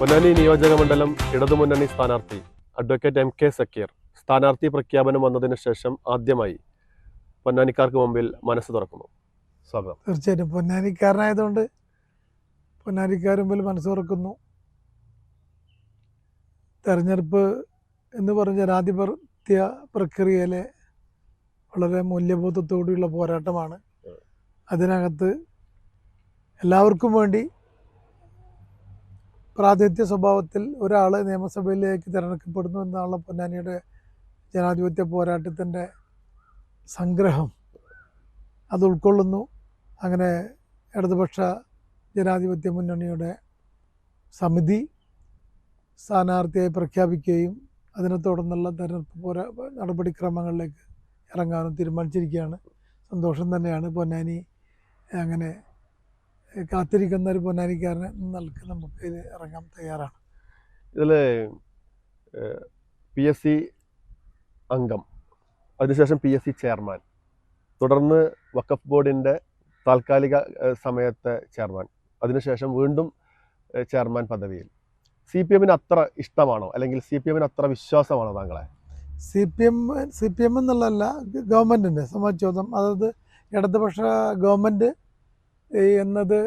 പൊന്നാനി നിയോജകമണ്ഡലം ഇടതുമുന്നണി സ്ഥാനാർത്ഥി അഡ്വക്കേറ്റ് എം കെ സക്കീർ സ്ഥാനാർത്ഥി പ്രഖ്യാപനം വന്നതിന് ശേഷം ആദ്യമായി പൊന്നാനിക്കാർക്ക് മുമ്പിൽ മനസ്സ് തുറക്കുന്നു. സ്വാഗതം. തീർച്ചയായിട്ടും പൊന്നാനിക്കാരനായതുകൊണ്ട് പൊന്നാനിക്കാർ മുമ്പിൽ മനസ്സ് തുറക്കുന്നു. തെരഞ്ഞെടുപ്പ് എന്ന് പറഞ്ഞ ജനാധിപത്യ പ്രക്രിയയിലെ വളരെ മൂല്യബോധത്തോടെയുള്ള പോരാട്ടമാണ്. അതിനകത്ത് എല്ലാവർക്കും വേണ്ടി പ്രാതിനിധ്യ സ്വഭാവത്തിൽ ഒരാൾ നിയമസഭയിലേക്ക് തിരഞ്ഞെടുക്കപ്പെടുന്നു എന്നുള്ള പൊന്നാനിയുടെ ജനാധിപത്യ പോരാട്ടത്തിൻ്റെ സംഗ്രഹം അത് ഉൾക്കൊള്ളുന്നു. അങ്ങനെ ഇടതുപക്ഷ ജനാധിപത്യ മുന്നണിയുടെ സമിതി സ്ഥാനാർത്ഥിയായി പ്രഖ്യാപിക്കുകയും അതിനെ തുടർന്നുള്ള തെരഞ്ഞെടുപ്പ് നടപടിക്രമങ്ങളിലേക്ക് ഇറങ്ങാനും തീരുമാനിച്ചിരിക്കുകയാണ്. സന്തോഷം തന്നെയാണ്. പൊന്നാനി അങ്ങനെ കാത്തിരിക്കുന്ന ഒരു പൊന്നാനിക്കാരനെ നൽകി നമുക്ക് ഇത് ഇറങ്ങാൻ തയ്യാറാണ്. ഇതിൽ PSC അംഗം, അതിനുശേഷം PSC ചെയർമാൻ, തുടർന്ന് വഖഫ് ബോർഡിൻ്റെ താൽക്കാലിക സമയത്തെ ചെയർമാൻ, അതിനുശേഷം വീണ്ടും ചെയർമാൻ പദവിയിൽ. CPM അത്ര ഇഷ്ടമാണോ, അല്ലെങ്കിൽ CPM അത്ര വിശ്വാസമാണോ താങ്കളെ? CPM എന്നുള്ളതല്ല, ഗവൺമെൻറ്റിൻ്റെ സമാജോധം, അതായത് ഇടതുപക്ഷ ഗവൺമെൻറ് എന്നത്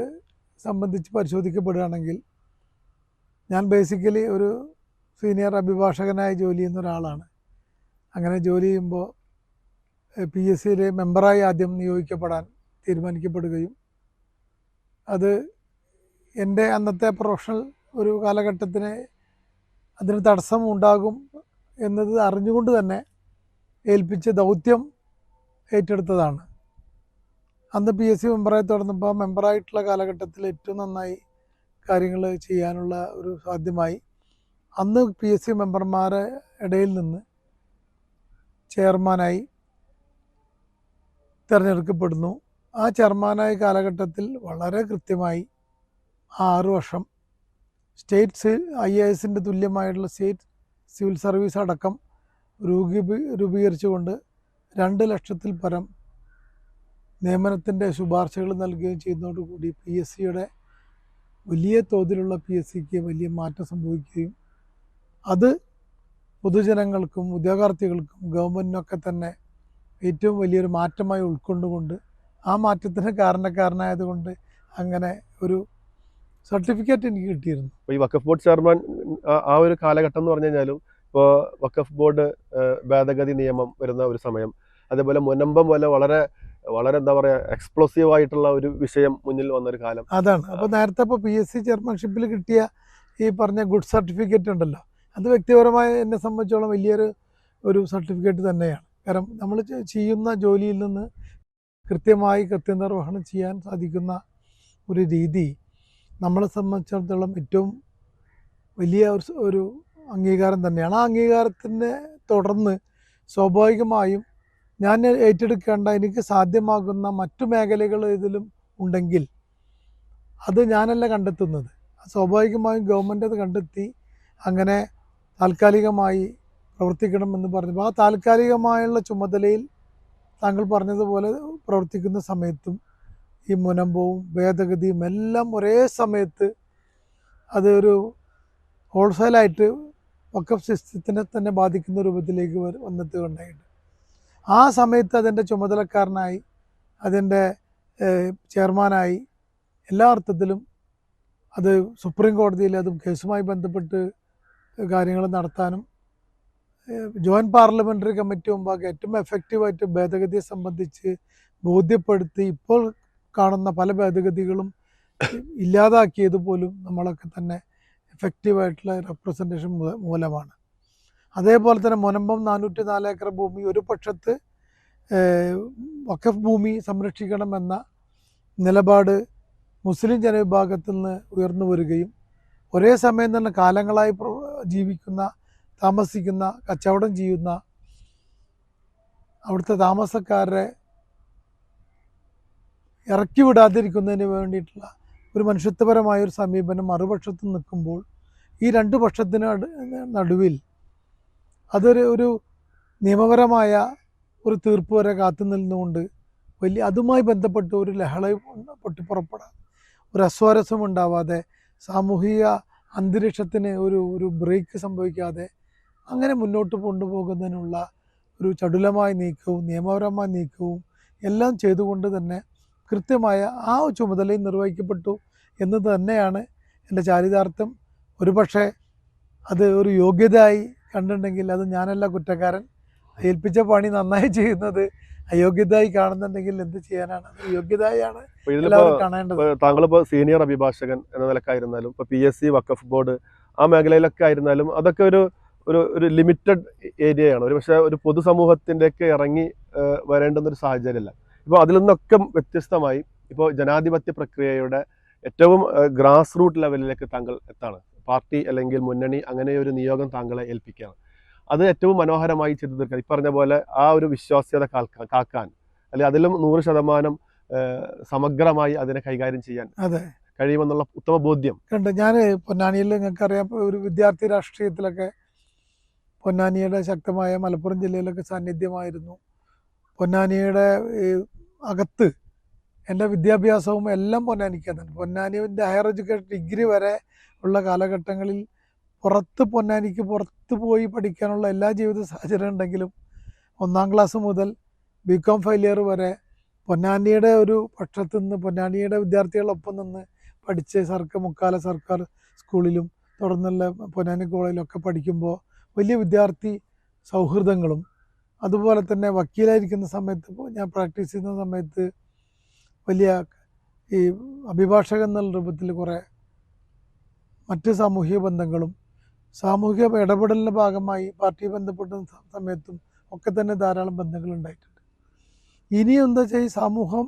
സംബന്ധിച്ച് പരിശോധിക്കപ്പെടുകയാണെങ്കിൽ ഞാൻ ബേസിക്കലി ഒരു സീനിയർ അഭിഭാഷകനായി ജോലി ചെയ്യുന്ന ഒരാളാണ്. അങ്ങനെ ജോലി ചെയ്യുമ്പോൾ PSCയിലെ മെമ്പറായി ആദ്യം നിയോഗിക്കപ്പെടാൻ തീരുമാനിക്കപ്പെടുകയും അത് എൻ്റെ അന്നത്തെ പ്രൊഫഷണൽ ഒരു കാലഘട്ടത്തിന് അതിന് തടസ്സം ഉണ്ടാകും എന്നത് അറിഞ്ഞുകൊണ്ട് തന്നെ ഏൽപ്പിച്ച ദൗത്യം ഏറ്റെടുത്തതാണ്. അന്ന് PSC മെമ്പറായി തുടർന്നപ്പോൾ മെമ്പറായിട്ടുള്ള കാലഘട്ടത്തിൽ ഏറ്റവും നന്നായി കാര്യങ്ങൾ ചെയ്യാനുള്ള ഒരു സാധ്യമായി. അന്ന് PSC മെമ്പർമാരുടെ ഇടയിൽ നിന്ന് ചെയർമാനായി തിരഞ്ഞെടുക്കപ്പെടുന്നു. ആ ചെയർമാനായ കാലഘട്ടത്തിൽ വളരെ കൃത്യമായി 6 വർഷം സ്റ്റേറ്റ് IASൻ്റെ തുല്യമായിട്ടുള്ള സ്റ്റേറ്റ് സിവിൽ സർവീസ് അടക്കം രൂപീകരിച്ചുകൊണ്ട് 2 ലക്ഷത്തിൽ പരം നിയമനത്തിൻ്റെ ശുപാർശകൾ നൽകുകയും ചെയ്യുന്നതോടുകൂടി PSCയുടെ വലിയ തോതിലുള്ള PSCക്ക് വലിയ മാറ്റം സംഭവിക്കുകയും അത് പൊതുജനങ്ങൾക്കും ഉദ്യോഗാർത്ഥികൾക്കും ഗവൺമെൻറ്റിനൊക്കെ തന്നെ ഏറ്റവും വലിയൊരു മാറ്റമായി ഉൾക്കൊണ്ടുകൊണ്ട് ആ മാറ്റത്തിന് കാരണക്കാരനായതുകൊണ്ട് അങ്ങനെ ഒരു സർട്ടിഫിക്കറ്റ് എനിക്ക് കിട്ടിയിരുന്നു. ഇപ്പോൾ ഈ വഖഫ് ബോർഡ് ചെയർമാൻ ആ ഒരു കാലഘട്ടം എന്ന് പറഞ്ഞു കഴിഞ്ഞാലും, ഇപ്പോൾ വഖഫ് ബോർഡ് ഭേദഗതി നിയമം വരുന്ന ഒരു സമയം, അതേപോലെ മുനമ്പം പോലെ വളരെ എന്താ പറയുക, എക്സ്പ്ലോസീവ് ആയിട്ടുള്ള ഒരു വിഷയം മുന്നിൽ വന്നൊരു കാലം അതാണ്. അപ്പോൾ നേരത്തെ ഇപ്പോൾ PSC ചെയർമാൻഷിപ്പിൽ കിട്ടിയ ഈ പറഞ്ഞ ഗുഡ് സർട്ടിഫിക്കറ്റ് ഉണ്ടല്ലോ, അത് വ്യക്തിപരമായി എന്നെ സംബന്ധിച്ചോളം വലിയൊരു സർട്ടിഫിക്കറ്റ് തന്നെയാണ്. കാരണം നമ്മൾ ചെയ്യുന്ന ജോലിയിൽ നിന്ന് കൃത്യമായി കൃത്യനിർവഹണം ചെയ്യാൻ സാധിക്കുന്ന ഒരു രീതി നമ്മളെ സംബന്ധിച്ചിടത്തോളം ഏറ്റവും വലിയ ഒരു അംഗീകാരം തന്നെയാണ്. ആ അംഗീകാരത്തിനെ തുടർന്ന് സ്വാഭാവികമായും ഞാൻ ഏറ്റെടുക്കേണ്ട എനിക്ക് സാധ്യമാകുന്ന മറ്റു മേഖലകൾ ഇതിലും ഉണ്ടെങ്കിൽ അത് ഞാനല്ല കണ്ടെത്തുന്നത്, സ്വാഭാവികമായും ഗവൺമെൻറ് അത് കണ്ടെത്തി അങ്ങനെ താൽക്കാലികമായി പ്രവർത്തിക്കണമെന്ന് പറഞ്ഞപ്പോൾ ആ താൽക്കാലികമായുള്ള ചുമതലയിൽ താങ്കൾ പറഞ്ഞതുപോലെ പ്രവർത്തിക്കുന്ന സമയത്തും ഈ മുനമ്പവും ഭേദഗതിയും എല്ലാം ഒരേ സമയത്ത് അതൊരു ഹോൾസെയിലായിട്ട് വഖഫ് സിസ്റ്റത്തിനെ തന്നെ ബാധിക്കുന്ന രൂപത്തിലേക്ക് വന്നെത്തുകയുണ്ടായിട്ടുണ്ട്. ആ സമയത്ത് അതിൻ്റെ ചുമതലക്കാരനായി, അതിൻ്റെ ചെയർമാനായി, എല്ലാ അർത്ഥത്തിലും അത് സുപ്രീം കോടതിയിൽ അതും കേസുമായി ബന്ധപ്പെട്ട് കാര്യങ്ങൾ നടത്താനും ജോയിൻറ്റ് പാർലമെൻ്ററി കമ്മിറ്റി മുമ്പാകെ ഏറ്റവും എഫക്റ്റീവായിട്ട് ഭേദഗതിയെ സംബന്ധിച്ച് ബോധ്യപ്പെടുത്തി ഇപ്പോൾ കാണുന്ന പല ഭേദഗതികളും ഇല്ലാതാക്കിയത് പോലും നമ്മളൊക്കെ തന്നെ എഫക്റ്റീവായിട്ടുള്ള റെപ്രസെൻറ്റേഷൻ മൂലമാണ്. അതേപോലെ തന്നെ മുനമ്പം 404 ഏക്കർ ഭൂമി ഒരു പക്ഷത്ത് വഖഫ് ഭൂമി സംരക്ഷിക്കണമെന്ന നിലപാട് മുസ്ലിം ജനവിഭാഗത്തിൽ നിന്ന് ഉയർന്നു വരികയും ഒരേ സമയം തന്നെ കാലങ്ങളായി താമസിക്കുന്ന കച്ചവടം ചെയ്യുന്ന അവിടുത്തെ താമസക്കാരെ ഇറക്കി വിടാതിരിക്കുന്നതിന് വേണ്ടിയിട്ടുള്ള ഒരു മനുഷ്യത്വപരമായൊരു സമീപനം മറുപക്ഷത്ത് നിൽക്കുമ്പോൾ ഈ 2 പക്ഷത്തിന് നടുവിൽ അതൊരു നിയമപരമായ ഒരു തീർപ്പ് വരെ കാത്തു നിന്നുകൊണ്ട് അതുമായി ബന്ധപ്പെട്ട് ഒരു ലഹള പൊട്ടിപ്പുറപ്പെടാൻ, ഒരു അസ്വാരസ്യം ഉണ്ടാവാതെ, സാമൂഹിക അന്തരീക്ഷത്തിന് ഒരു ബ്രേക്ക് സംഭവിക്കാതെ അങ്ങനെ മുന്നോട്ട് കൊണ്ടുപോകുന്നതിനുള്ള ഒരു ചടുലമായ നീക്കവും നിയമപരമായ നീക്കവും എല്ലാം ചെയ്തുകൊണ്ട് തന്നെ കൃത്യമായ ആ ചുമതലയും നിർവഹിക്കപ്പെട്ടു എന്ന് തന്നെയാണ് എൻ്റെ ചാരിതാർത്ഥ്യം. ഒരുപക്ഷെ അത് ഒരു യോഗ്യതയായി കണ്ടിട്ടുണ്ടെങ്കിൽ അത് ഞാനല്ല കുറ്റക്കാരൻ. ഏൽപ്പിച്ച പണി നന്നായി ചെയ്യുന്നത് അയോഗ്യതയായി കാണുന്നുണ്ടെങ്കിൽ എന്ത് ചെയ്യാനാണ്? അത് യോഗ്യതയാണ് എല്ലാവരും കാണേണ്ടത്. താങ്കളിപ്പോ സീനിയർ അഭിഭാഷകൻ എന്ന നിലക്കായിരുന്നാലും ഇപ്പൊ PSC വഖഫ് ബോർഡ് ആ മേഖലയിലൊക്കെ ആയിരുന്നാലും അതൊക്കെ ഒരു ഒരു ലിമിറ്റഡ് ഏരിയയാണ്. ഒരു പക്ഷേ ഒരു പൊതുസമൂഹത്തിൻ്റെയൊക്കെ ഇറങ്ങി വരേണ്ടുന്ന ഒരു സാഹചര്യമല്ല. ഇപ്പോൾ അതിൽ നിന്നൊക്കെ വ്യത്യസ്തമായി ഇപ്പോൾ ജനാധിപത്യ പ്രക്രിയയുടെ ഏറ്റവും ഗ്രാസ് റൂട്ട് ലെവലിലേക്ക് താങ്കൾ എത്താണ്. പാർട്ടി അല്ലെങ്കിൽ മുന്നണി അങ്ങനെ ഒരു നിയോഗം താങ്കളെ ഏൽപ്പിക്കുകയാണ്. അത് ഏറ്റവും മനോഹരമായി ചെയ്തു തീർക്കാൻ, ഈ പറഞ്ഞ പോലെ ആ ഒരു വിശ്വാസ്യത കാക്കാൻ അല്ലെങ്കിൽ അതിലും 100% സമഗ്രമായി അതിനെ കൈകാര്യം ചെയ്യാൻ കഴിയുമെന്നുള്ള ഉത്തമ ബോധ്യം കണ്ട്. ഞാൻ പൊന്നാനിയിൽ നിങ്ങൾക്കറിയാം, ഒരു വിദ്യാർത്ഥി രാഷ്ട്രീയത്തിലൊക്കെ പൊന്നാനിയുടെ ശക്തമായ മലപ്പുറം ജില്ലയിലൊക്കെ സാന്നിധ്യമായിരുന്നു. പൊന്നാനിയുടെ അകത്ത് എൻ്റെ വിദ്യാഭ്യാസവും എല്ലാം പൊന്നാനിക്കാണ്. പൊന്നാനിൻ്റെ ഹയർ എഡ്യൂക്കേഷൻ ഡിഗ്രി വരെ ഉള്ള കാലഘട്ടങ്ങളിൽ പൊന്നാനിക്ക് പുറത്ത് പോയി പഠിക്കാനുള്ള എല്ലാ ജീവിത സാഹചര്യം ഉണ്ടെങ്കിലും 1ാം ക്ലാസ് മുതൽ BCom ഫെയിലിയർ വരെ പൊന്നാനിയുടെ ഒരു പക്ഷത്തു നിന്ന് പൊന്നാനിയുടെ വിദ്യാർത്ഥികളൊപ്പം നിന്ന് പഠിച്ച് മുക്കാല സർക്കാർ സ്കൂളിലും തുടർന്നുള്ള പൊന്നാനി കോളേജിലൊക്കെ പഠിക്കുമ്പോൾ വലിയ വിദ്യാർത്ഥി സൗഹൃദങ്ങളും, അതുപോലെ തന്നെ വക്കീലായിരിക്കുന്ന സമയത്ത് ഞാൻ പ്രാക്ടീസ് ചെയ്യുന്ന സമയത്ത് വലിയ ഈ അഭിഭാഷകൻ എന്നുള്ള രൂപത്തിൽ കുറേ മറ്റ് സാമൂഹിക ബന്ധങ്ങളും സാമൂഹിക ഇടപെടലിൻ്റെ ഭാഗമായി പാർട്ടി ബന്ധപ്പെട്ട സമയത്തും ഒക്കെ തന്നെ ധാരാളം ബന്ധങ്ങൾ ഉണ്ടായിട്ടുണ്ട്. ഇനിയും എന്താ വെച്ചാൽ ഈ സമൂഹം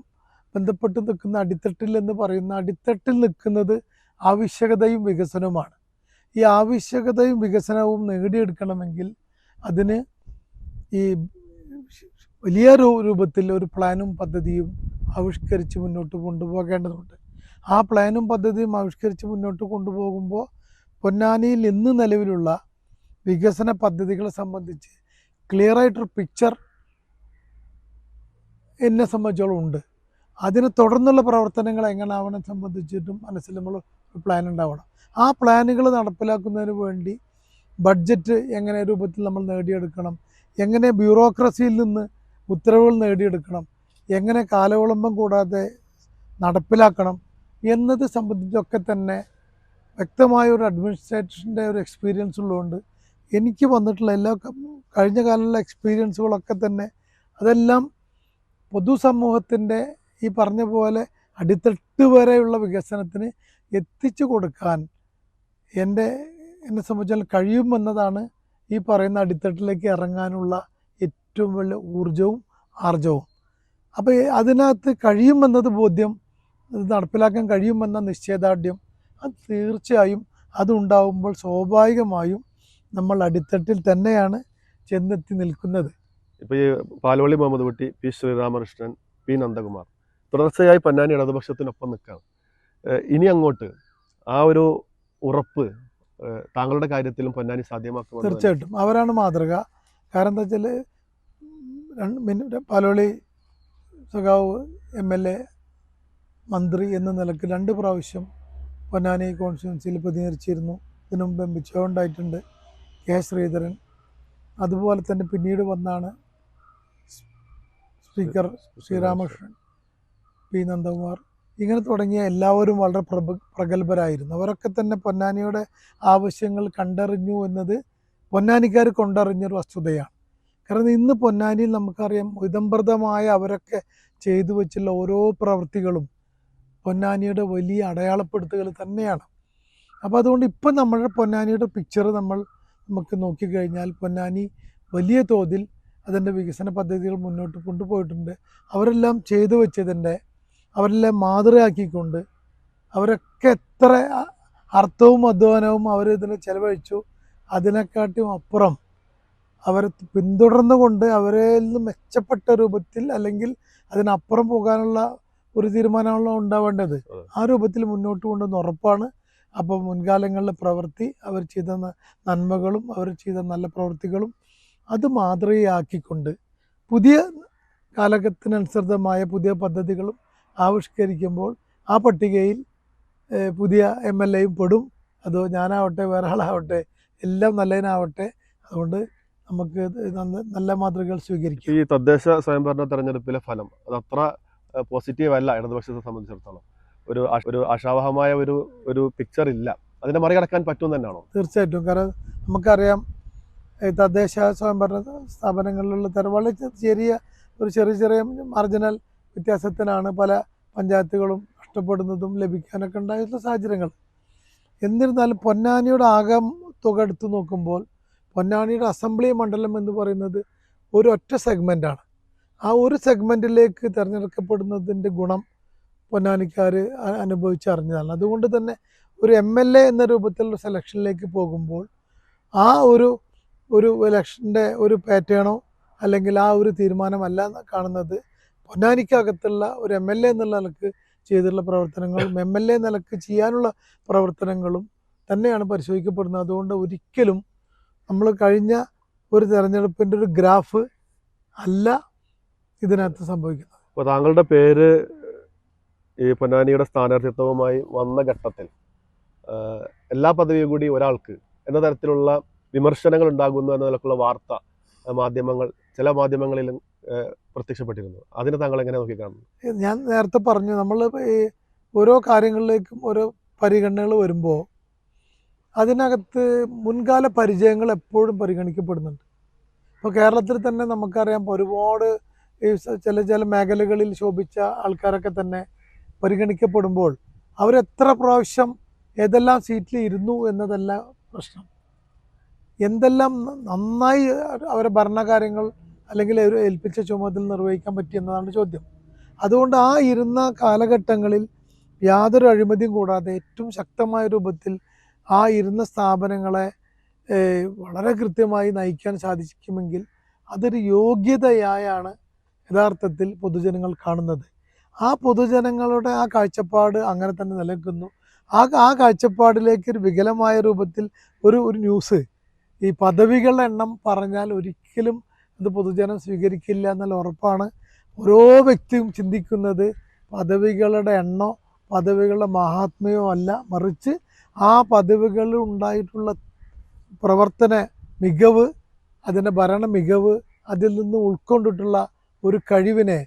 ബന്ധപ്പെട്ട് നിൽക്കുന്ന അടിത്തട്ടിൽ എന്ന് പറയുന്ന അടിത്തട്ടിൽ നിൽക്കുന്നത് ആവശ്യകതയും വികസനവുമാണ്. ഈ ആവശ്യകതയും വികസനവും നേടിയെടുക്കണമെങ്കിൽ അതിന് ഈ വലിയ രൂപത്തിൽ ഒരു പ്ലാനും പദ്ധതിയും ആവിഷ്കരിച്ച് മുന്നോട്ട് കൊണ്ടുപോകേണ്ടതുണ്ട്. ആ പ്ലാനും പദ്ധതിയും ആവിഷ്കരിച്ച് മുന്നോട്ട് കൊണ്ടുപോകുമ്പോൾ പൊന്നാനിയിൽ ഇന്ന് നിലവിലുള്ള വികസന പദ്ധതികളെ സംബന്ധിച്ച് ക്ലിയറായിട്ടൊരു പിക്ചർ എന്നെ സംബന്ധിച്ചോളം ഉണ്ട്. അതിന് തുടർന്നുള്ള പ്രവർത്തനങ്ങൾ എങ്ങനെ ആവണം സംബന്ധിച്ചിട്ടും മനസ്സിൽ നമ്മൾ ഒരു പ്ലാൻ ഉണ്ടാവണം. ആ പ്ലാനുകൾ നടപ്പിലാക്കുന്നതിന് വേണ്ടി ബഡ്ജറ്റ് എങ്ങനെ രൂപത്തിൽ നമ്മൾ നേടിയെടുക്കണം, എങ്ങനെ ബ്യൂറോക്രസിയിൽ നിന്ന് ഉത്തരവുകൾ നേടിയെടുക്കണം, എങ്ങനെ കാലവിളംബം കൂടാതെ നടപ്പിലാക്കണം എന്നത് സംബന്ധിച്ചൊക്കെ തന്നെ വ്യക്തമായ ഒരു അഡ്മിനിസ്ട്രേഷൻ്റെ ഒരു എക്സ്പീരിയൻസ് ഉള്ളതുകൊണ്ട് എനിക്ക് വന്നിട്ടുള്ള എല്ലാ കഴിഞ്ഞ കാലമുള്ള എക്സ്പീരിയൻസുകളൊക്കെ തന്നെ അതെല്ലാം പൊതുസമൂഹത്തിൻ്റെ ഈ പറഞ്ഞ പോലെ അടിത്തട്ട് വരെയുള്ള വികസനത്തിന് എത്തിച്ചു കൊടുക്കാൻ എന്നെ സംബന്ധിച്ചാൽ കഴിയുമെന്നതാണ് ഈ പറയുന്ന അടിത്തട്ടിലേക്ക് ഇറങ്ങാനുള്ള ഏറ്റവും വലിയ ഊർജവും ആർജവും. അപ്പോൾ അതിനകത്ത് കഴിയുമെന്നത് ബോധ്യം, അത് നടപ്പിലാക്കാൻ കഴിയുമെന്ന നിശ്ചയദാർഢ്യം, അത് തീർച്ചയായും അതുണ്ടാവുമ്പോൾ സ്വാഭാവികമായും നമ്മൾ അടിത്തട്ടിൽ തന്നെയാണ് ചെന്നെത്തി നിൽക്കുന്നത്. ഇപ്പോൾ ഈ പാലോളി മുഹമ്മദ് കുട്ടി, P. ശ്രീരാമകൃഷ്ണൻ, P. നന്ദകുമാർ തുടർച്ചയായി പൊന്നാനി ഇടതുപക്ഷത്തിനൊപ്പം നിൽക്കുകയാണ്. ഇനി അങ്ങോട്ട് ആ ഒരു ഉറപ്പ് താങ്കളുടെ കാര്യത്തിലും പൊന്നാനി സാധ്യമാക്കും. തീർച്ചയായിട്ടും അവരാണ് മാതൃക. കാരണം എന്താ വെച്ചാൽ പാലോളി സഖാവ് MLA മന്ത്രി എന്ന നിലക്ക് 2 പ്രാവശ്യം പൊന്നാനി കോൺസ്റ്റിറ്റ്യുവൻസിയിൽ പ്രതിനിധീകരിച്ചിരുന്നു. ഇതിനു മുമ്പ് MPO ഉണ്ടായിട്ടുണ്ട്, K. ശ്രീധരൻ. അതുപോലെ തന്നെ പിന്നീട് വന്നാണ് സ്പീക്കർ ശ്രീരാമകൃഷ്ണൻ, P. നന്ദകുമാർ. ഇങ്ങനെ തുടങ്ങിയ എല്ലാവരും വളരെ പ്രഗത്ഭരായിരുന്നു. അവരൊക്കെ തന്നെ പൊന്നാനിയുടെ ആവശ്യങ്ങൾ കണ്ടറിഞ്ഞു എന്നത് പൊന്നാനിക്കാർ കൊണ്ടറിഞ്ഞൊരു വസ്തുതയാണ്. കാരണം ഇന്ന് പൊന്നാനിയിൽ നമുക്കറിയാം വിദംബൃതമായ അവരൊക്കെ ചെയ്തു വെച്ചുള്ള ഓരോ പ്രവൃത്തികളും പൊന്നാനിയുടെ വലിയ അടയാളപ്പെടുത്തുകൾ തന്നെയാണ്. അപ്പോൾ അതുകൊണ്ട് ഇപ്പം നമ്മളുടെ പൊന്നാനിയുടെ പിക്ചർ നമുക്ക് നോക്കിക്കഴിഞ്ഞാൽ പൊന്നാനി വലിയ തോതിൽ അതിൻ്റെ വികസന പദ്ധതികൾ മുന്നോട്ട് കൊണ്ടുപോയിട്ടുണ്ട്. അവരെല്ലാം ചെയ്തു വെച്ചതിൻ്റെ അവരെല്ലാം മാതൃകയാക്കിക്കൊണ്ട് അവരൊക്കെ എത്ര അർത്ഥവും അധ്വാനവും അവരിതിന് ചെലവഴിച്ചു, അതിനെക്കാട്ടും അപ്പുറം അവരെ പിന്തുടർന്നുകൊണ്ട് അവരിൽ നിന്ന് മെച്ചപ്പെട്ട രൂപത്തിൽ അല്ലെങ്കിൽ അതിനപ്പുറം പോകാനുള്ള ഒരു തീരുമാനമാണല്ലോ ഉണ്ടാവേണ്ടത്. ആ രൂപത്തിൽ മുന്നോട്ട് കൊണ്ടുവന്ന് ഉറപ്പാണ്. അപ്പോൾ മുൻകാലങ്ങളിലെ പ്രവൃത്തി, അവർ ചെയ്ത നന്മകളും അവർ ചെയ്ത നല്ല പ്രവൃത്തികളും അത് മാതൃകയാക്കിക്കൊണ്ട് പുതിയ കാലഘട്ടത്തിനനുസൃതമായ പുതിയ പദ്ധതികളും ആവിഷ്കരിക്കുമ്പോൾ ആ പട്ടികയിൽ പുതിയ MLAയും പെടും. അതോ ഞാനാവട്ടെ വേറെ ആളാവട്ടെ എല്ലാം നല്ലതിനാവട്ടെ. അതുകൊണ്ട് നമുക്ക് നല്ല മാതൃകകൾ സ്വീകരിക്കാം. ഈ തദ്ദേശ സ്വയംഭരണ തെരഞ്ഞെടുപ്പിലെ ഫലം അത് അത്ര പോസിറ്റീവ് അല്ല ഇടതുപക്ഷത്തെ സംബന്ധിച്ചിടത്തോളം. ഒരു ആശാവഹമായ ഒരു പിക്ചർ ഇല്ല. അതിനെ മറികടക്കാൻ പറ്റും തന്നെയാണോ? തീർച്ചയായിട്ടും. കാരണം നമുക്കറിയാം തദ്ദേശ സ്വയംഭരണ സ്ഥാപനങ്ങളിലുള്ള വളരെ ചെറിയ ചെറിയ മാർജിനൽ വ്യത്യാസത്തിനാണ് പല പഞ്ചായത്തുകളും നഷ്ടപ്പെടുന്നതും ലഭിക്കാനൊക്കെ ഉണ്ടായിട്ടുള്ള സാഹചര്യങ്ങൾ. എന്നിരുന്നാലും പൊന്നാനിയുടെ ആകെ തുക എടുത്തു നോക്കുമ്പോൾ പൊന്നാനിയുടെ അസംബ്ലി മണ്ഡലം എന്ന് പറയുന്നത് ഒരു ഒറ്റ സെഗ്മെൻറ്റാണ്. ആ ഒരു സെഗ്മെൻറ്റിലേക്ക് തിരഞ്ഞെടുക്കപ്പെടുന്നതിൻ്റെ ഗുണം പൊന്നാനിക്കാർ അനുഭവിച്ചറിഞ്ഞതാണ്. അതുകൊണ്ട് തന്നെ ഒരു MLA എന്ന രൂപത്തിലുള്ള സെലക്ഷനിലേക്ക് പോകുമ്പോൾ ആ ഒരു ഇലക്ഷൻ്റെ ഒരു പാറ്റേണോ അല്ലെങ്കിൽ ആ ഒരു തീരുമാനമല്ല കാണുന്നത്. പൊന്നാനിക്കകത്തുള്ള ഒരു MLA എന്നുള്ള നിലക്ക് ചെയ്തിട്ടുള്ള പ്രവർത്തനങ്ങളും MLA നിലക്ക് ചെയ്യാനുള്ള പ്രവർത്തനങ്ങളും തന്നെയാണ് പരിശോധിക്കപ്പെടുന്നത്. അതുകൊണ്ട് ഒരിക്കലും നമ്മൾ കഴിഞ്ഞ ഒരു തെരഞ്ഞെടുപ്പിൻ്റെ ഒരു ഗ്രാഫ് അല്ല ഇതിനകത്ത് സംഭവിക്കുന്നത്. അപ്പോൾ താങ്കളുടെ പേര് ഈ പൊന്നാനിയുടെ സ്ഥാനാർത്ഥിത്വവുമായി വന്ന ഘട്ടത്തിൽ എല്ലാ പദവിയും കൂടി ഒരാൾക്ക് എന്ന തരത്തിലുള്ള വിമർശനങ്ങൾ ഉണ്ടാകുന്നു എന്ന നിലക്കുള്ള വാർത്ത ചില മാധ്യമങ്ങളിലും പ്രത്യക്ഷപ്പെട്ടിരുന്നു. അതിനെ താങ്കൾ എങ്ങനെ നോക്കിക്കാണുന്നു? ഞാൻ നേരത്തെ പറഞ്ഞു, നമ്മൾ ഈ ഓരോ കാര്യങ്ങളിലേക്കും ഓരോ പരിഗണനകൾ വരുമ്പോൾ അതിനകത്ത് മുൻകാല പരിചയങ്ങൾ എപ്പോഴും പരിഗണിക്കപ്പെടുന്നുണ്ട്. ഇപ്പോൾ കേരളത്തിൽ തന്നെ നമുക്കറിയാം ഒരുപാട് ഈ ചില മേഖലകളിൽ ശോഭിച്ച ആൾക്കാരൊക്കെ തന്നെ പരിഗണിക്കപ്പെടുമ്പോൾ അവരെത്ര പ്രാവശ്യം ഏതെല്ലാം സീറ്റിൽ ഇരുന്നു എന്നതല്ല പ്രശ്നം, എന്തെല്ലാം നന്നായി അവരെ ഭരണകാര്യങ്ങൾ അല്ലെങ്കിൽ ഒരു ഏൽപ്പിച്ച ചുമതല നിർവഹിക്കാൻ പറ്റി എന്നതാണ് ചോദ്യം. അതുകൊണ്ട് ആ ഇരുന്ന കാലഘട്ടങ്ങളിൽ യാതൊരു അഴിമതിയും കൂടാതെ ഏറ്റവും ശക്തമായ രൂപത്തിൽ ആ ഇരുന്ന സ്ഥാപനങ്ങളെ വളരെ കൃത്യമായി നയിക്കാൻ സാധിക്കുമെങ്കിൽ അതൊരു യോഗ്യതയായാണ് യഥാർത്ഥത്തിൽ പൊതുജനങ്ങൾ കാണുന്നത്. ആ പൊതുജനങ്ങളുടെ ആ കാഴ്ചപ്പാട് അങ്ങനെ തന്നെ നിലനിൽക്കുന്നു. ആ കാഴ്ചപ്പാടിലേക്ക് ഒരു വികലമായ രൂപത്തിൽ ഒരു ന്യൂസ് ഈ പദവികളുടെ എണ്ണം പറഞ്ഞാൽ ഒരിക്കലും അത് പൊതുജനം സ്വീകരിക്കില്ല എന്നുള്ള ഉറപ്പാണ്. ഓരോ വ്യക്തിയും ചിന്തിക്കുന്നത് പദവികളുടെ എണ്ണോ പദവികളുടെ മഹാത്മ്യമോ അല്ല, മറിച്ച് ആ പദവികളിൽ ഉണ്ടായിട്ടുള്ള പ്രവർത്തന മികവ്, അതിൻ്റെ ഭരണ മികവ്, അതിൽ നിന്ന് ഉൾക്കൊണ്ടിട്ടുള്ള ഒരു കഴിവിനെ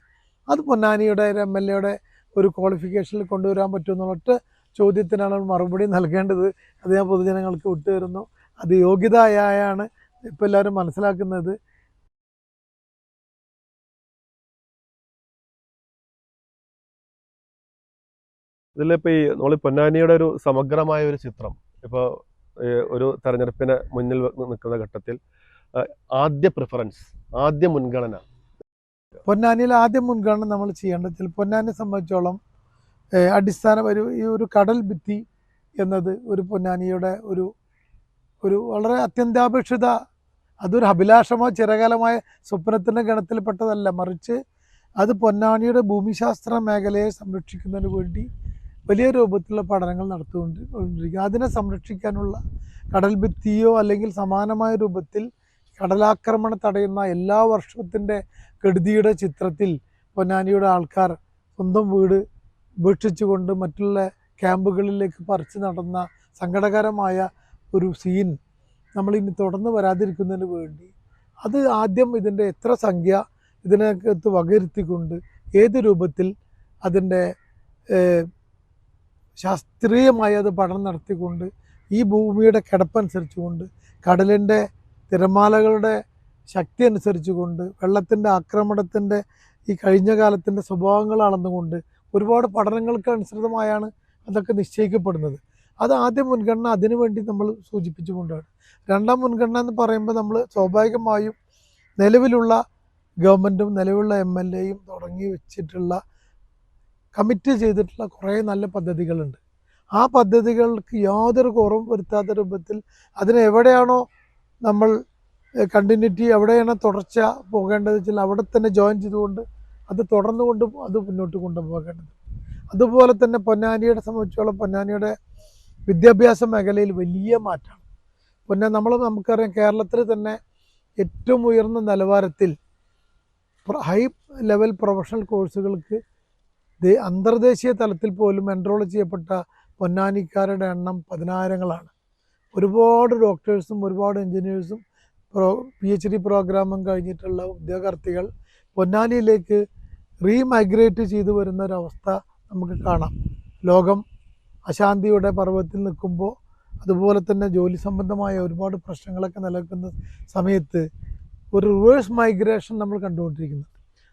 അത് പൊന്നാനിയുടെ MLAയുടെ ഒരു ക്വാളിഫിക്കേഷനിൽ കൊണ്ടുവരാൻ പറ്റുമെന്നുള്ള ഒറ്റ ചോദ്യത്തിനാണ് മറുപടി നൽകേണ്ടത്. അത് ഞാൻ പൊതുജനങ്ങൾക്ക് വിട്ടുതരുന്നു. അത് യോഗ്യതയായാണ് ഇപ്പോൾ എല്ലാവരും മനസ്സിലാക്കുന്നത്. ഇതിലിപ്പോൾ നമ്മൾ പൊന്നാനിയുടെ ഒരു സമഗ്രമായ ഒരു ചിത്രം ഇപ്പോൾ ഒരു തെരഞ്ഞെടുപ്പിന് മുന്നിൽ നിൽക്കുന്ന ഘട്ടത്തിൽ ആദ്യ പ്രിഫറൻസ്, ആദ്യ മുൻഗണന പൊന്നാനിയിൽ ആദ്യം മുൻഗണന നമ്മൾ ചെയ്യേണ്ടത് പൊന്നാനിയെ സംബന്ധിച്ചോളം ഈ ഒരു കടൽ ഭിത്തി എന്നത് ഒരു പൊന്നാനിയുടെ ഒരു വളരെ അത്യന്താപേക്ഷിത, അതൊരു അഭിലാഷമോ ചിരകാലമായ സ്വപ്നത്തിൻ്റെ ഗണത്തിൽപ്പെട്ടതല്ല, മറിച്ച് അത് പൊന്നാനിയുടെ ഭൂമിശാസ്ത്ര മേഖലയെ സംരക്ഷിക്കുന്നതിന് വേണ്ടി വലിയ രൂപത്തിലുള്ള പഠനങ്ങൾ നടത്തിക്കൊണ്ടിരിക്കുക. അതിനെ സംരക്ഷിക്കാനുള്ള കടൽ ഭിത്തിയോ അല്ലെങ്കിൽ സമാനമായ രൂപത്തിൽ കടലാക്രമണം തടയുന്ന എല്ലാ വർഷത്തിൻ്റെ കെടുതിയുടെ ചിത്രത്തിൽ പൊന്നാനിയുടെ ആൾക്കാർ സ്വന്തം വീട് ഉപേക്ഷിച്ചുകൊണ്ട് മറ്റുള്ള ക്യാമ്പുകളിലേക്ക് പറിച്ചു നടന്ന സങ്കടകരമായ ഒരു സീൻ നമ്മളിനി തുടർന്ന് വരാതിരിക്കുന്നതിന് വേണ്ടി അത് ആദ്യം ഇതിൻ്റെ എത്ര സംഖ്യ ഇതിനകത്ത് വകയിരുത്തിക്കൊണ്ട് ഏത് രൂപത്തിൽ അതിൻ്റെ ശാസ്ത്രീയമായി അത് പഠനം നടത്തിക്കൊണ്ട് ഈ ഭൂമിയുടെ കിടപ്പനുസരിച്ചുകൊണ്ട് കടലിൻ്റെ തിരമാലകളുടെ ശക്തി അനുസരിച്ചുകൊണ്ട് വെള്ളത്തിൻ്റെ ആക്രമണത്തിൻ്റെ ഈ കഴിഞ്ഞ കാലത്തിൻ്റെ സ്വഭാവങ്ങൾ അളന്നുകൊണ്ട് ഒരുപാട് പഠനങ്ങൾക്ക് അനുസൃതമായാണ് അതൊക്കെ നിശ്ചയിക്കപ്പെടുന്നത്. അത് ആദ്യം മുൻഗണന അതിനു വേണ്ടി നമ്മൾ സൂചിപ്പിച്ചുകൊണ്ടാണ്. രണ്ടാം മുൻഗണന എന്ന് പറയുമ്പോൾ നമ്മൾ സ്വാഭാവികമായും നിലവിലുള്ള ഗവൺമെൻറ്റും നിലവിലുള്ള MLAയും തുടങ്ങി വെച്ചിട്ടുള്ള കമ്മിറ്റ് ചെയ്തിട്ടുള്ള കുറേ നല്ല പദ്ധതികളുണ്ട്. ആ പദ്ധതികൾക്ക് യാതൊരു കുറവും വരുത്താത്ത രൂപത്തിൽ അതിനെവിടെയാണോ നമ്മൾ കണ്ടിന്യൂറ്റി, എവിടെയാണോ തുടർച്ച പോകേണ്ടത് വെച്ചാൽ അവിടെ തന്നെ ജോയിൻ ചെയ്തുകൊണ്ട് അത് തുടർന്നുകൊണ്ട് അത് മുന്നോട്ട് കൊണ്ടുപോകേണ്ടത്. അതുപോലെ തന്നെ പൊന്നാനിയുടെ സംബന്ധിച്ചോളം പൊന്നാനിയുടെ വിദ്യാഭ്യാസ മേഖലയിൽ വലിയ മാറ്റമാണ്. നമുക്കറിയാം കേരളത്തിൽ തന്നെ ഏറ്റവും ഉയർന്ന നിലവാരത്തിൽ ഹൈ ലെവൽ പ്രൊഫഷണൽ കോഴ്സുകൾക്ക് അന്തർദേശീയ തലത്തിൽ പോലും എൻറോൾ ചെയ്യപ്പെട്ട പൊന്നാനിക്കാരുടെ എണ്ണം പതിനായിരങ്ങളാണ്. ഒരുപാട് ഡോക്ടേഴ്സും ഒരുപാട് എൻജിനീയേഴ്സും PhD പ്രോഗ്രാമും കഴിഞ്ഞിട്ടുള്ള ഉദ്യോഗാർത്ഥികൾ പൊന്നാനിയിലേക്ക് റീമൈഗ്രേറ്റ് ചെയ്തു വരുന്ന ഒരവസ്ഥ നമുക്ക് കാണാം. ലോകം അശാന്തിയുടെ പർവ്വത്തിൽ നിൽക്കുമ്പോൾ, അതുപോലെ തന്നെ ജോലി സംബന്ധമായ ഒരുപാട് പ്രശ്നങ്ങളൊക്കെ നിലനിൽക്കുന്ന സമയത്ത് ഒരു റിവേഴ്സ് മൈഗ്രേഷൻ നമ്മൾ കണ്ടുകൊണ്ടിരിക്കുന്നുണ്ട്.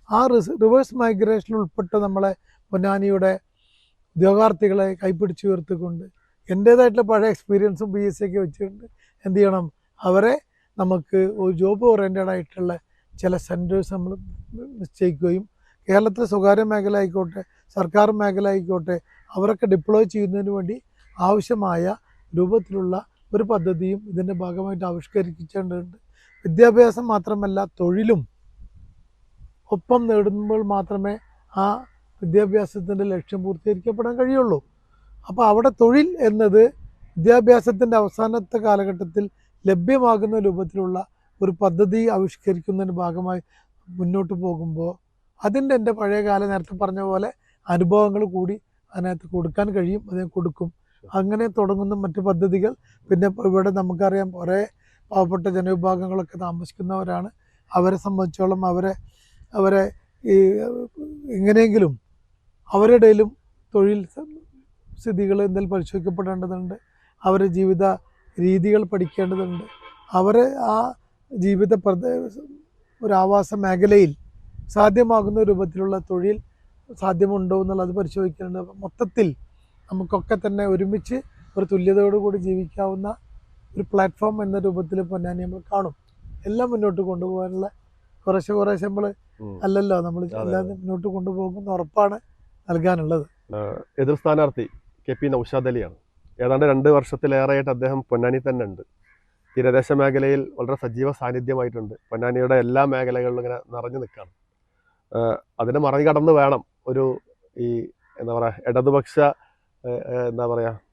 ആ റിവേഴ്സ് മൈഗ്രേഷനിൽ ഉൾപ്പെട്ട നമ്മളെ പൊന്നാനിയുടെ ഉദ്യോഗാർത്ഥികളെ കൈപ്പിടിച്ച് ഉയർത്തിക്കൊണ്ട് എൻ്റേതായിട്ടുള്ള പഴയ എക്സ്പീരിയൻസും PSC ഒക്കെ വെച്ചുകൊണ്ട് എന്ത് ചെയ്യണം, അവരെ നമുക്ക് ഒരു ജോബ് ഓറിയൻറ്റഡ് ആയിട്ടുള്ള ചില സെൻറ്റേഴ്സ് നമ്മൾ നിശ്ചയിക്കുകയും കേരളത്തിലെ സ്വകാര്യ മേഖല ആയിക്കോട്ടെ സർക്കാർ മേഖല ആയിക്കോട്ടെ അവരൊക്കെ ഡിപ്ലോയ് ചെയ്യുന്നതിന് വേണ്ടി ആവശ്യമായ രൂപത്തിലുള്ള ഒരു പദ്ധതിയും ഇതിൻ്റെ ഭാഗമായിട്ട് ആവിഷ്കരിക്കേണ്ടതുണ്ട്. വിദ്യാഭ്യാസം മാത്രമല്ല, തൊഴിലും ഒപ്പം നേടുമ്പോൾ മാത്രമേ ആ വിദ്യാഭ്യാസത്തിൻ്റെ ലക്ഷ്യം പൂർത്തീകരിക്കപ്പെടാൻ കഴിയുള്ളൂ. അപ്പോൾ അവിടെ തൊഴിൽ എന്നത് വിദ്യാഭ്യാസത്തിൻ്റെ അവസാനത്തെ കാലഘട്ടത്തിൽ ലഭ്യമാകുന്ന രൂപത്തിലുള്ള ഒരു പദ്ധതി ആവിഷ്കരിക്കുന്നതിൻ്റെ ഭാഗമായി മുന്നോട്ട് പോകുമ്പോൾ അതിൻ്റെ എൻ്റെ പഴയ കാലം നേരത്തെ പറഞ്ഞ പോലെ അനുഭവങ്ങൾ കൂടി അതിനകത്ത് കൊടുക്കാൻ കഴിയും. അതിനെ കൊടുക്കും. അങ്ങനെ തുടങ്ങുന്ന മറ്റ് പദ്ധതികൾ, പിന്നെ ഇവിടെ നമുക്കറിയാം കുറേ പാവപ്പെട്ട ജനവിഭാഗങ്ങളൊക്കെ താമസിക്കുന്നവരാണ്. അവരെ സംബന്ധിച്ചോളം അവരെ ഈ എങ്ങനെയെങ്കിലും അവരുടെ ഇടയിലും തൊഴിൽ സ്ഥിതികൾ എന്തെങ്കിലും പരിശോധിക്കപ്പെടേണ്ടതുണ്ട്. അവരുടെ ജീവിത രീതികൾ പഠിക്കേണ്ടതുണ്ട്. അവരെ ആ ജീവിത ഒരു ആവാസ മേഖലയിൽ സാധ്യമാകുന്ന രൂപത്തിലുള്ള തൊഴിൽ സാധ്യമുണ്ടോ എന്നുള്ളത് പരിശോധിക്കേണ്ടത്. മൊത്തത്തിൽ നമുക്കൊക്കെ തന്നെ ഒരുമിച്ച് ഒരു തുല്യതയോടുകൂടി ജീവിക്കാവുന്ന ഒരു പ്ലാറ്റ്ഫോം എന്ന രൂപത്തിൽ പൊന്നാനി നമ്മൾ കാണും. എല്ലാം മുന്നോട്ട് കൊണ്ടുപോകാനുള്ള കുറേശ്ശെ നമ്മൾ അല്ലല്ലോ, നമ്മൾ എല്ലാം മുന്നോട്ട് കൊണ്ടുപോകുന്ന ഉറപ്പാണ് നൽകാനുള്ളത്. എതിർ സ്ഥാനാർത്ഥി KP നൗഷാദ് അലിയാണ്. ഏതാണ്ട് 2 വർഷത്തിലേറെയായിട്ട് അദ്ദേഹം പൊന്നാനി തന്നെ ഉണ്ട്. തീരദേശ മേഖലയിൽ വളരെ സജീവ സാന്നിധ്യമായിട്ടുണ്ട്. പൊന്നാനിയുടെ എല്ലാ മേഖലകളിലും ഇങ്ങനെ നിറഞ്ഞു നിൽക്കുകയാണ്. അതിനെ മറികടന്ന് വേണം ഒരു ഈ എന്താ പറയുക ഇടതുപക്ഷ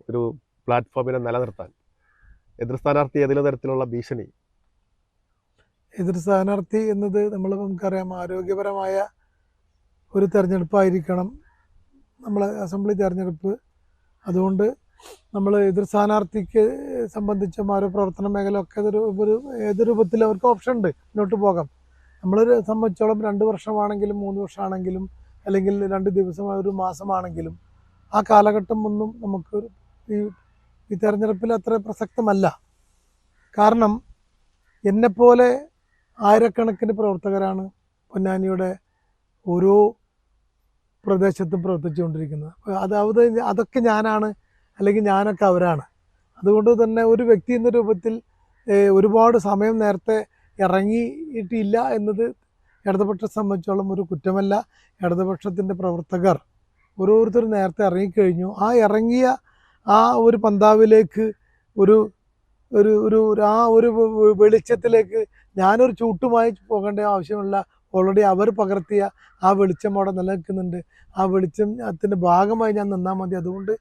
ഒരു പ്ലാറ്റ്ഫോമിനെ നിലനിർത്താൻ. എതിർ സ്ഥാനാർത്ഥി ഏതെങ്കിലും തരത്തിലുള്ള ഭീഷണി? എതിർ സ്ഥാനാർത്ഥി എന്നത് നമുക്കറിയാം ആരോഗ്യപരമായ ഒരു തെരഞ്ഞെടുപ്പായിരിക്കണം നമ്മളെ അസംബ്ലി തെരഞ്ഞെടുപ്പ്. അതുകൊണ്ട് നമ്മൾ എതിർ സ്ഥാനാർത്ഥിക്ക് സംബന്ധിച്ചും അവരുടെ പ്രവർത്തന മേഖല ഒക്കെ ഏത് രൂപത്തിൽ അവർക്ക് ഓപ്ഷൻ ഉണ്ട്, മുന്നോട്ട് പോകാം. നമ്മളൊരു സംബന്ധിച്ചോളം 2 വർഷമാണെങ്കിലും 3 വർഷമാണെങ്കിലും അല്ലെങ്കിൽ 2 ദിവസം 1 മാസമാണെങ്കിലും ആ കാലഘട്ടം ഒന്നും നമുക്ക് ഈ തെരഞ്ഞെടുപ്പിൽ അത്ര പ്രസക്തമല്ല. കാരണം എന്നെപ്പോലെ ആയിരക്കണക്കിന് പ്രവർത്തകരാണ് പൊന്നാനിയുടെ ഓരോ പ്രദേശത്തും പ്രവർത്തിച്ചുകൊണ്ടിരിക്കുന്നത്. അതൊക്കെ ഞാനാണ്, അല്ലെങ്കിൽ ഞാനൊക്കെ അവരാണ്. അതുകൊണ്ട് തന്നെ ഒരു വ്യക്തി എന്ന രൂപത്തിൽ ഒരുപാട് സമയം നേരത്തെ ഇറങ്ങിയിട്ടില്ല എന്നത് ഇടതുപക്ഷത്തെ സംബന്ധിച്ചോളം ഒരു കുറ്റമല്ല. ഇടതുപക്ഷത്തിൻ്റെ പ്രവർത്തകർ ഓരോരുത്തരും നേരത്തെ ഇറങ്ങിക്കഴിഞ്ഞു. ആ ഇറങ്ങിയ ആ ഒരു പന്താവിലേക്ക് ഒരു വെളിച്ചത്തിലേക്ക് ഞാനൊരു ചൂട്ടുമായി പോകേണ്ട ആവശ്യമില്ല. ഓൾറെഡി അവർ പകർത്തിയ ആ വെളിച്ചം അവിടെ നിലനിൽക്കുന്നുണ്ട്. ആ വെളിച്ചത്തിൻ്റെ ഭാഗമായി ഞാൻ നിന്നാൽ മതി. അതുകൊണ്ട്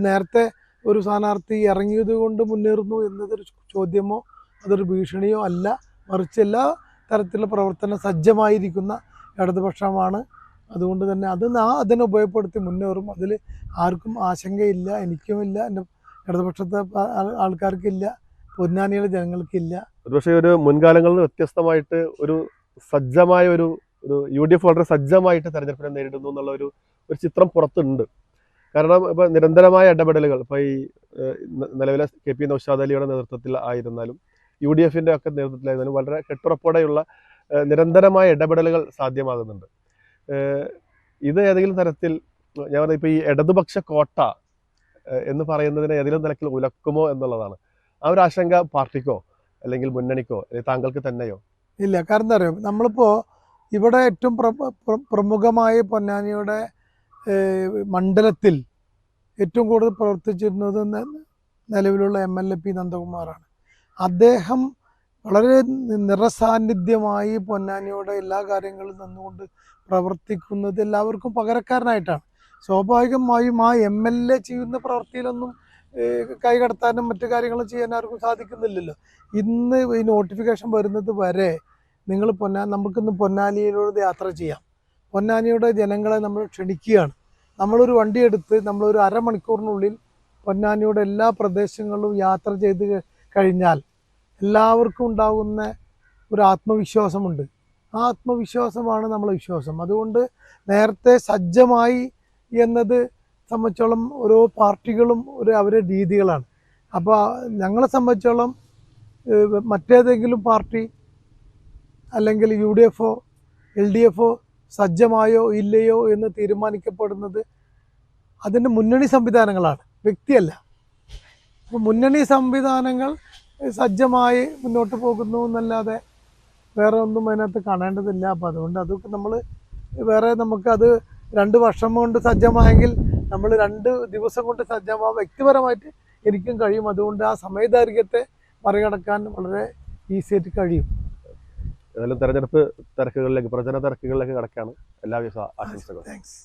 നേരത്തെ ഒരു സ്ഥാനാർത്ഥി ഇറങ്ങിയത് കൊണ്ട് മുന്നേറുന്നു എന്നതൊരു ചോദ്യമോ അതൊരു ഭീഷണിയോ അല്ല. മറിച്ച് എല്ലാ തരത്തിലുള്ള പ്രവർത്തനം സജ്ജമായിരിക്കുന്ന ഇടതുപക്ഷമാണ്. അതുകൊണ്ട് തന്നെ അതിനെ ഉപയോഗപ്പെടുത്തി മുന്നേറും. അതിൽ ആർക്കും ആശങ്കയില്ല, എനിക്കുമില്ല, എൻ്റെ ഇടതുപക്ഷത്തെ ആൾക്കാർക്കില്ല, പൊന്നാനിയുടെ ജനങ്ങൾക്കില്ല. പക്ഷേ ഒരു മുൻകാലങ്ങളിൽ വ്യത്യസ്തമായിട്ട് ഒരു സജ്ജമായ ഒരു UDF വളരെ സജ്ജമായിട്ട് തെരഞ്ഞെടുപ്പിനെ നേരിടുന്നു എന്നുള്ള ഒരു ചിത്രം പുറത്തുണ്ട്. കാരണം ഇപ്പോൾ നിരന്തരമായ ഇടപെടലുകൾ, ഇപ്പോൾ ഈ നിലവിലെ KP നൗഷാദ് അലിയുടെ നേതൃത്വത്തിൽ ആയിരുന്നാലും UDFൻ്റെ ഒക്കെ നേതൃത്വത്തിലായിരുന്നാലും വളരെ കെട്ടുറപ്പോടെയുള്ള നിരന്തരമായ ഇടപെടലുകൾ സാധ്യമാകുന്നുണ്ട്. ഇത് ഏതെങ്കിലും തരത്തിൽ ഞാൻ പറഞ്ഞ ഇപ്പോൾ ഈ ഇടതുപക്ഷ കോട്ട എന്ന് പറയുന്നതിനെ ഏതെങ്കിലും തരത്തിൽ ഉലക്കുമോ എന്നുള്ളതാണ്. ആ ഒരു ആശങ്ക പാർട്ടിക്കോ അല്ലെങ്കിൽ മുന്നണിക്കോ അല്ലെങ്കിൽ താങ്കൾക്ക് തന്നെയോ? ഇല്ല. കാരണം എന്താ പറയുക, നമ്മളിപ്പോൾ ഇവിടെ ഏറ്റവും പ്രമുഖമായ പൊന്നാനിയുടെ മണ്ഡലത്തിൽ ഏറ്റവും കൂടുതൽ പ്രവർത്തിച്ചിരുന്നത് നിലവിലുള്ള MLA P നന്ദകുമാറാണ്. അദ്ദേഹം വളരെ നിറസാന്നിധ്യമായി പൊന്നാനിയുടെ എല്ലാ കാര്യങ്ങളും നിന്നുകൊണ്ട് പ്രവർത്തിക്കുന്നത് എല്ലാവർക്കും പകരക്കാരനായിട്ടാണ്. സ്വാഭാവികമായും ആ MLA ചെയ്യുന്ന പ്രവൃത്തിയിലൊന്നും കൈകടത്താനും മറ്റു കാര്യങ്ങളും ചെയ്യാൻ ആർക്കും സാധിക്കുന്നില്ലല്ലോ. ഇന്ന് ഈ നോട്ടിഫിക്കേഷൻ വരുന്നത് വരെ നിങ്ങൾ നമുക്കിന്ന് പൊന്നാനിയിലൂടെ യാത്ര ചെയ്യാം. പൊന്നാനിയുടെ ജനങ്ങളെ നമ്മൾ ക്ഷണിക്കുകയാണ്. നമ്മളൊരു വണ്ടിയെടുത്ത് നമ്മളൊരു അരമണിക്കൂറിനുള്ളിൽ പൊന്നാനിയുടെ എല്ലാ പ്രദേശങ്ങളിലും യാത്ര ചെയ്ത് കഴിഞ്ഞാൽ എല്ലാവർക്കും ഉണ്ടാകുന്ന ഒരു ആത്മവിശ്വാസമുണ്ട്. ആ ആത്മവിശ്വാസമാണ് നമ്മളെ വിശ്വാസം. അതുകൊണ്ട് നേരത്തെ സജ്ജമായി എന്നത് സംബന്ധിച്ചോളം ഓരോ പാർട്ടികളും അവരുടെ രീതികളാണ്. അപ്പോൾ ഞങ്ങളെ സംബന്ധിച്ചോളം മറ്റേതെങ്കിലും പാർട്ടി അല്ലെങ്കിൽ UDF LDF സജ്ജമായോ ഇല്ലയോ എന്ന് തീരുമാനിക്കപ്പെടുന്നത് അതിൻ്റെ മുന്നണി സംവിധാനങ്ങളാണ്, വ്യക്തിയല്ല. അപ്പോൾ മുന്നണി സംവിധാനങ്ങൾ സജ്ജമായി മുന്നോട്ട് പോകുന്നു എന്നല്ലാതെ വേറെ ഒന്നും അതിനകത്ത് കാണേണ്ടതില്ല. അപ്പോൾ അതുകൊണ്ട് അതൊക്കെ നമ്മൾ വേറെ നമുക്കത് 2 വർഷം കൊണ്ട് സജ്ജമായെങ്കിൽ നമ്മൾ 2 ദിവസം കൊണ്ട് സജ്ജമാവാൻ വ്യക്തിപരമായിട്ട് എനിക്കും കഴിയും. അതുകൊണ്ട് ആ സമയദൈർഘ്യത്തെ മറികടക്കാൻ വളരെ ഈസി ആയിട്ട് കഴിയും. ഏതായാലും തെരഞ്ഞെടുപ്പ് തിരക്കുകളിലേക്ക്, പ്രചരണ തിരക്കുകളിലേക്ക് കടക്കാണ്. എല്ലാവിധ ആശംസകളും. താങ്ക്സ്.